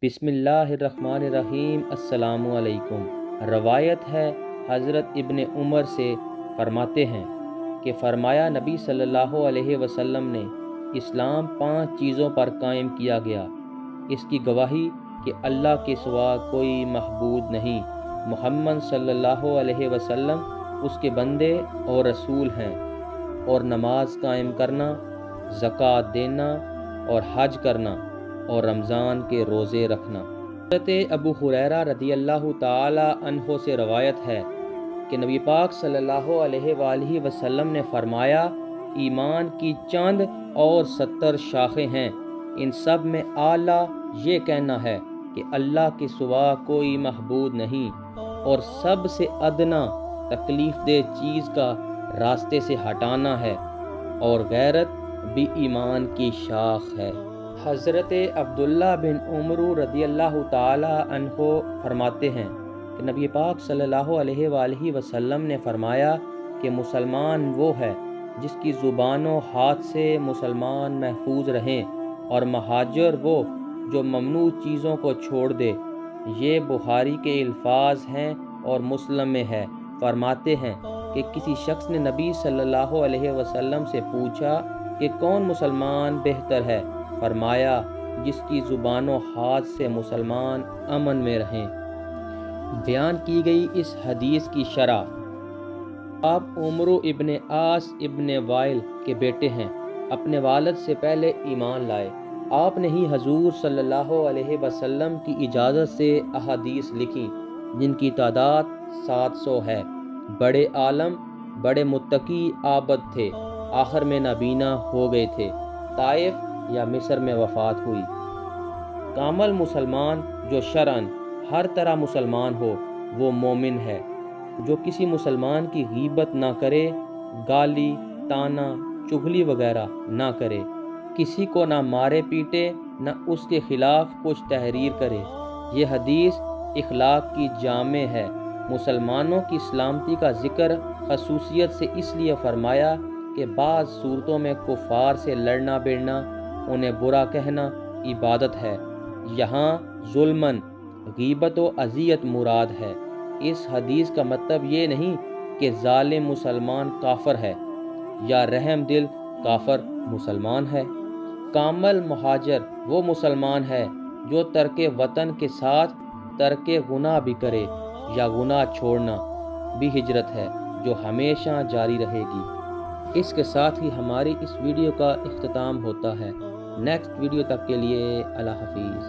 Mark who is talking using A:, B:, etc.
A: بسم اللہ الرحمن الرحیم۔ السلام علیکم۔ روایت ہے حضرت ابن عمر سے، فرماتے ہیں کہ فرمایا نبی صلی اللہ علیہ وسلم نے اسلام 5 چیزوں پر قائم کیا گیا، اس کی گواہی کہ اللہ کے سوا کوئی معبود نہیں، محمد صلی اللہ علیہ وسلم اس کے بندے اور رسول ہیں، اور نماز قائم کرنا، زکوٰۃ دینا اور حج کرنا اور رمضان کے روزے رکھنا۔ حضرت ابو ہریرہ رضی اللہ تعالی عنہ سے روایت ہے کہ نبی پاک صلی اللہ علیہ وآلہ وسلم نے فرمایا، ایمان کی چند اور 70 شاخیں ہیں، ان سب میں اعلیٰ یہ کہنا ہے کہ اللہ کے سوا کوئی معبود نہیں، اور سب سے ادنا تکلیف دہ چیز کا راستے سے ہٹانا ہے، اور غیرت بھی ایمان کی شاخ ہے۔ حضرت عبداللہ بن عمر رضی اللہ تعالی عنہ فرماتے ہیں کہ نبی پاک صلی اللہ علیہ وآلہ وسلم نے فرمایا کہ مسلمان وہ ہے جس کی زبان و ہاتھ سے مسلمان محفوظ رہیں، اور مہاجر وہ جو ممنوع چیزوں کو چھوڑ دے۔ یہ بخاری کے الفاظ ہیں اور مسلم میں ہے۔ فرماتے ہیں کہ کسی شخص نے نبی صلی اللہ علیہ وسلم سے پوچھا کہ کون مسلمان بہتر ہے؟ فرمایا، جس کی زبان و ہاتھ سے مسلمان امن میں رہیں۔ بیان کی گئی اس حدیث کی شرح: آپ عمر ابن عاص ابن وائل کے بیٹے ہیں، اپنے والد سے پہلے ایمان لائے۔ آپ نے ہی حضور صلی اللہ علیہ وسلم کی اجازت سے احادیث لکھی، جن کی تعداد 700 ہے۔ بڑے عالم، بڑے متقی عابد تھے، آخر میں نابینا ہو گئے تھے۔ طائف یا مصر میں وفات ہوئی۔ کامل مسلمان جو شرعاً ہر طرح مسلمان ہو، وہ مومن ہے، جو کسی مسلمان کی غیبت نہ کرے، گالی، طعنہ، چغلی وغیرہ نہ کرے، کسی کو نہ مارے پیٹے، نہ اس کے خلاف کچھ تحریر کرے۔ یہ حدیث اخلاق کی جامع ہے۔ مسلمانوں کی سلامتی کا ذکر خصوصیت سے اس لیے فرمایا کہ بعض صورتوں میں کفار سے لڑنا بڑنا، انہیں برا کہنا عبادت ہے۔ یہاں ظلماً غیبت و اذیت مراد ہے۔ اس حدیث کا مطلب یہ نہیں کہ ظالم مسلمان کافر ہے یا رحم دل کافر مسلمان ہے۔ کامل مہاجر وہ مسلمان ہے جو ترک وطن کے ساتھ ترک گناہ بھی کرے، یا گناہ چھوڑنا بھی ہجرت ہے جو ہمیشہ جاری رہے گی۔ اس کے ساتھ ہی ہماری اس ویڈیو کا اختتام ہوتا ہے۔ نیکسٹ ویڈیو تک کے لیے اللہ حافظ۔